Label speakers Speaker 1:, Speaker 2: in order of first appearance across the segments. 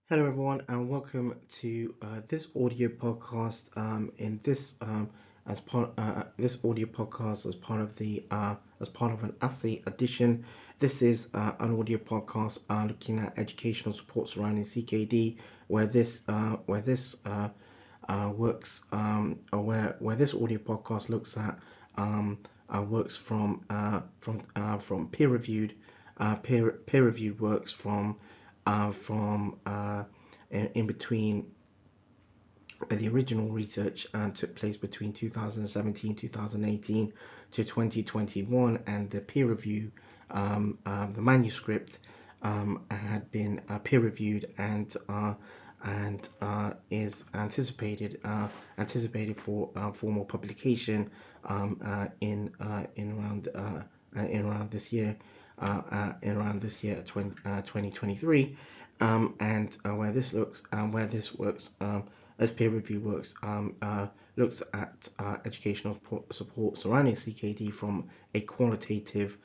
Speaker 1: Hello, everyone, and welcome to this audio podcast. In this as part this audio podcast as part of an Assay edition. This is an audio podcast looking at educational support surrounding CKD, where this works or where this audio podcast looks at works from peer reviewed works from in between the original research took place between 2017, 2018 to 2021, and the peer review, the manuscript had been peer reviewed and is anticipated for formal publication in around this year, 2023, and where this works as peer review works looks at educational support surrounding CKD from a qualitative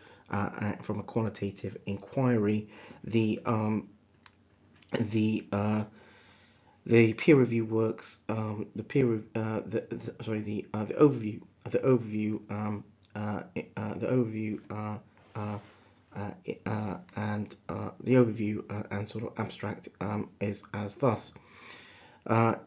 Speaker 1: inquiry. The peer review works the peer the sorry the overview the overview the overview and the overview and sort of abstract is as thus. In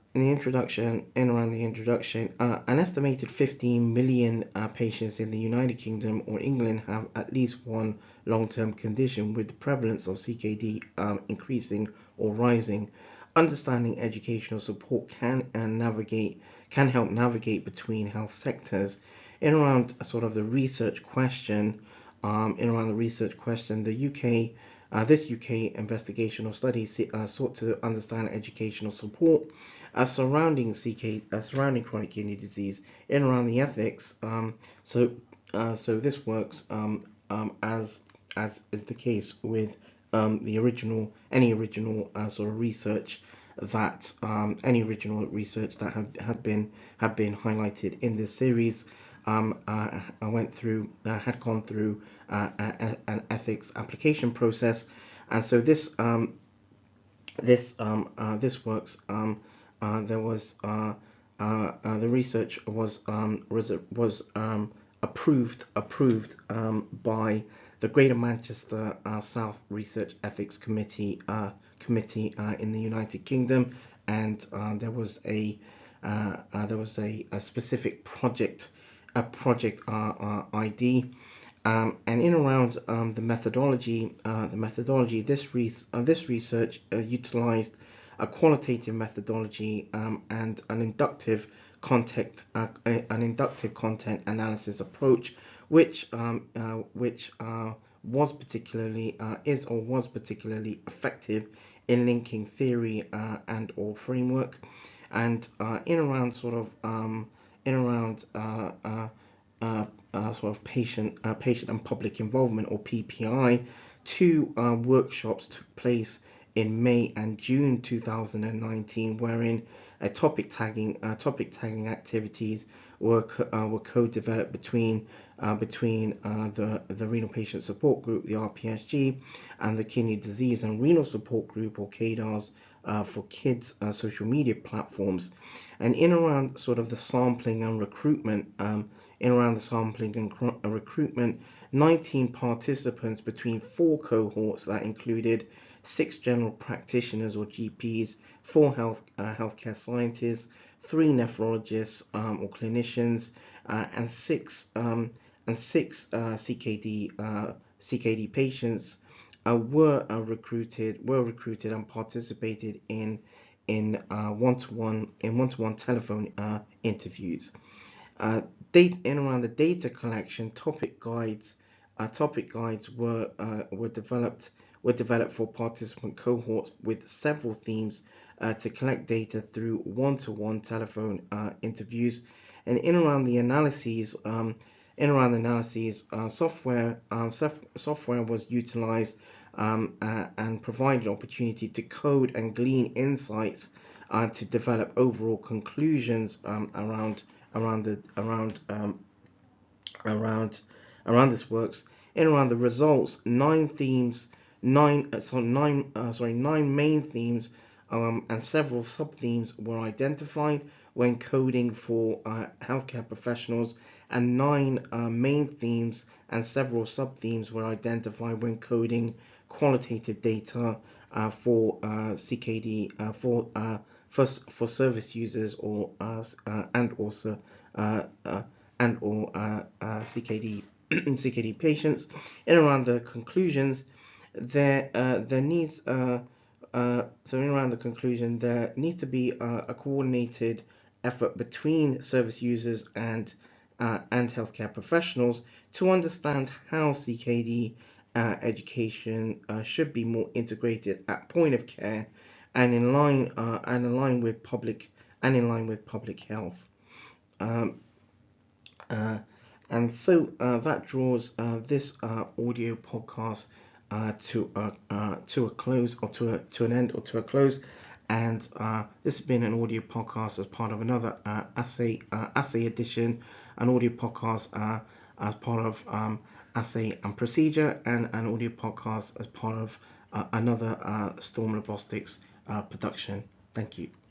Speaker 1: around the introduction, an estimated 15 million patients in the United Kingdom or England have at least one long-term condition, with the prevalence of CKD increasing or rising. Understanding educational support can help navigate between health sectors. In around sort of the research question, the this UK investigational study sought to understand educational support surrounding chronic kidney disease in around the ethics. So this works as is the case with any original sort of research that had been highlighted in this series. I had gone through an ethics application process, and so this works. There was the research was approved by the Greater Manchester South Research Ethics Committee in the United Kingdom, and there was a specific project ID. And in around the methodology, this research utilized a qualitative methodology and an inductive content analysis approach, which was particularly effective in linking theory and or framework, and in around sort of patient and public involvement, or PPI. Two workshops took place in May and June 2019, wherein topic tagging activities were co-developed between the Renal Patient Support Group, the RPSG, and the Kidney Disease and Renal Support Group, or KDARS, for kids' social media platforms. And in around sort of the sampling and recruitment, 19 participants between 4 cohorts that included 6 general practitioners or GPs, 4 healthcare scientists, 3 nephrologists or clinicians, and 6 CKD patients were recruited and participated in one-to-one telephone interviews. In around the data collection, topic guides were developed for participant cohorts with several themes to collect data through one-to-one telephone interviews. And in around the analyses, software was utilized and provided opportunity to code and glean insights to develop overall conclusions around this works. In around the results, 9 main themes and several sub-themes were identified when coding for healthcare professionals, and 9 main themes and several sub-themes were identified when coding qualitative data for CKD for service users or and also CKD CKD patients. In around the conclusions, there needs so in around the conclusion, there needs to be a coordinated effort between service users and healthcare professionals to understand how CKD education should be more integrated at point of care and in line with public health. Um, uh, and so that draws this audio podcast to a close, or to an end, or to a close. And this has been an audio podcast as part of another Assay edition, an audio podcast as part of Assay and Procedure, and an audio podcast as part of another Storm Robotics production. Thank you.